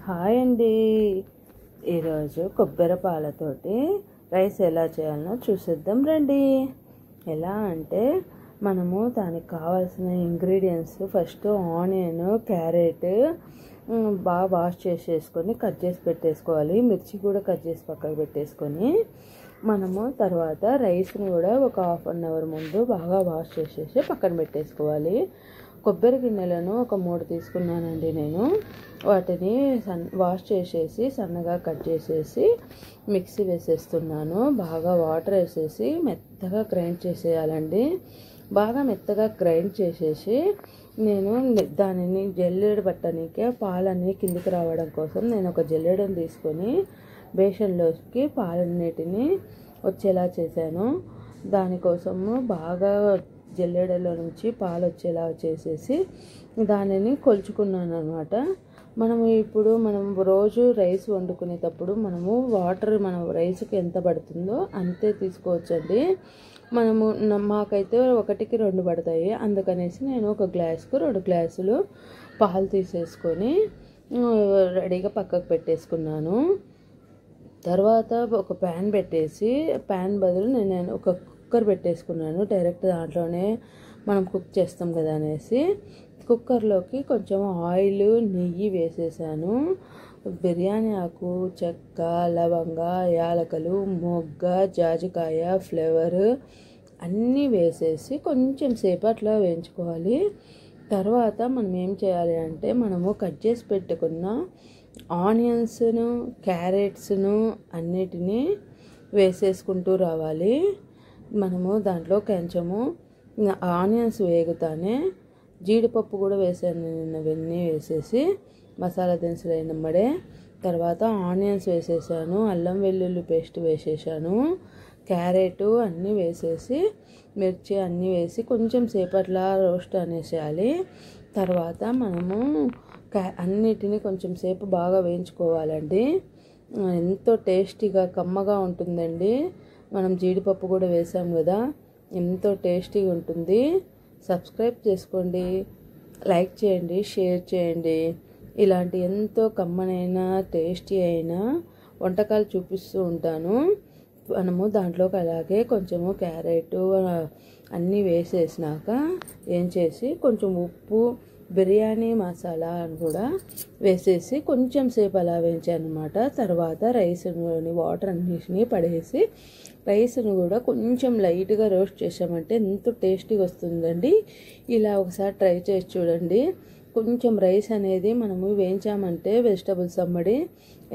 Hi అండి. ఈరోజు కొబ్బరి పాలతోటి రైస్ ఎలా చేయాలో చూసేద్దాం రండి. ఎలా అంటే మనము దానికి కావాల్సిన ఇంగ్రీడియంట్స్ ఫస్ట్ ఆనియన్, క్యారెట్ బాగా వాష్ చేసేసుకొని కట్ చేసి పెట్టేసుకోవాలి. మిర్చి కూడా కట్ చేసి పక్కకు పెట్టేసుకొని మనము తర్వాత రైస్ని కూడా ఒక హాఫ్ అన్ అవర్ ముందు బాగా వాష్ చేసేసి పక్కన పెట్టేసుకోవాలి. కొబ్బరి గిన్నెలను ఒక 3 తీసుకున్నానండి నేను. వాటిని వాష్ చేసేసి సన్నగా కట్ చేసేసి మిక్సీ వేసేస్తున్నాను. బాగా వాటర్ వేసేసి మెత్తగా గ్రైండ్ చేసేయాలండి. బాగా మెత్తగా గ్రైండ్ చేసేసి నేను దానిని జల్లెడ పట్టడానికి పాలన్నీ కిందికి రావడం కోసం నేను ఒక జల్లెడను తీసుకొని బేషన్లోకి పాలన్నిటిని వచ్చేలా చేశాను. దానికోసము బాగా జల్లెడలో నుంచి పాలు వచ్చేలా చేసేసి దానిని కొలుచుకున్నాను అనమాట. మనం రోజు రైస్ వండుకునేటప్పుడు మనము వాటర్ మన రైస్కి ఎంత పడుతుందో అంతే తీసుకోవచ్చండి. మాకైతే 1కి 2 పడతాయి. అందుకనేసి నేను ఒక గ్లాసుకు 2 గ్లాసులు పాలు తీసేసుకొని రెడీగా పక్కకు పెట్టేసుకున్నాను. తర్వాత ఒక ప్యాన్ పెట్టేసి ప్యాన్ బదులు నేను ఒక కుక్కర్ పెట్టేసుకున్నాను. డైరెక్ట్ దాంట్లోనే మనం కుక్ చేస్తాం కదా అనేసి కుక్కర్లోకి కొంచెం ఆయిల్, నెయ్యి వేసేసాను. బిర్యానీ ఆకు, చెక్క, లవంగ, యాలకులు, మొగ్గ, జాజికాయ, ఫ్లేవర్ అన్నీ వేసేసి కొంచెం సేపు అట్లా వేయించుకోవాలి. తర్వాత మనం ఏం చేయాలి అంటే మనము కట్ చేసి పెట్టుకున్న ఆనియన్స్ను, క్యారెట్స్ను అన్నిటినీ వేసేసుకుంటూ రావాలి. మనము దాంట్లో కొంచెము ఆనియన్స్ వేగుతానే జీడిపప్పు కూడా వేసాను నేను. అవన్నీ వేసేసి మసాలా దినుసులు అయినమ్మడే తర్వాత ఆనియన్స్ వేసేసాను, అల్లం వెల్లుల్లి పేస్ట్ వేసేసాను, క్యారెట్ అన్నీ వేసేసి మిర్చి అన్నీ వేసి కొంచెం సేపట్లా రోస్ట్ అనేసేయాలి. తర్వాత మనము అన్నిటినీ కొంచెం సేపు బాగా వేయించుకోవాలండి. ఎంతో టేస్టీగా కమ్మగా ఉంటుందండి. మనం జీడిపప్పు కూడా వేసాం కదా, ఎంతో టేస్టీగా ఉంటుంది. సబ్స్క్రైబ్ చేసుకోండి, లైక్ చేయండి, షేర్ చేయండి. ఇలాంటి ఎంతో కమ్మనైన టేస్టీ అయిన వంటకాలు చూపిస్తూ ఉంటాను. మనము దాంట్లోకి అలాగే కొంచెము క్యారెట్ అన్నీ వేసేసినాక ఏం చేసి కొంచెం ఉప్పు, బిర్యానీ మసాలా అని కూడా వేసేసి కొంచెం సేపు అలా వేయించాను అనమాట. తర్వాత రైస్లోని వాటర్ అన్నిటిని పడేసి రైస్ను కూడా కొంచెం లైట్గా రోస్ట్ చేసామంటే ఎంతో టేస్టీగా వస్తుందండి. ఇలా ఒకసారి ట్రై చేసి చూడండి. కొంచెం రైస్ అనేది మనము వేయించామంటే వెజిటబుల్స్ అమ్మడి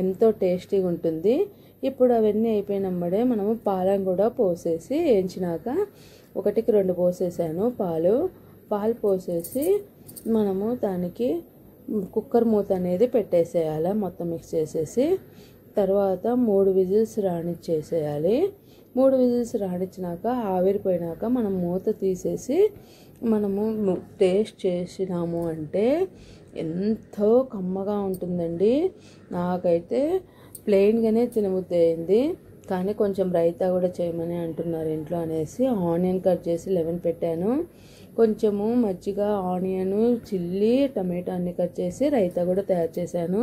ఎంతో టేస్టీగా ఉంటుంది. ఇప్పుడు అవన్నీ అయిపోయినమ్మడే మనము పాలను కూడా పోసేసి వేయించినాక 1కి 2 పోసేసాను పాలు పోసేసి మనము దానికి కుక్కర్ మూత అనేది పెట్టేసేయాలి. మొత్తం మిక్స్ చేసేసి తర్వాత 3 విజిల్స్ రానిచ్చేసేయాలి. 3 విజిల్స్ రానిచ్చినాక ఆవిరిపోయినాక మనం మూత తీసేసి మనము టేస్ట్ చేసినాము అంటే ఎంతో కమ్మగా ఉంటుందండి. నాకైతే ప్లెయిన్గానే తినబుద్ధి అయింది, కానీ కొంచెం రైతా కూడా చేయమని అంటున్నారు ఇంట్లో అనేసి ఆనియన్ కట్ చేసి లెమన్ పెట్టాను. కొంచెము మజ్జిగ, ఆనియన్, చిల్లీ, టమాటో అన్ని కట్ చేసి రైతా కూడా తయారు చేశాను.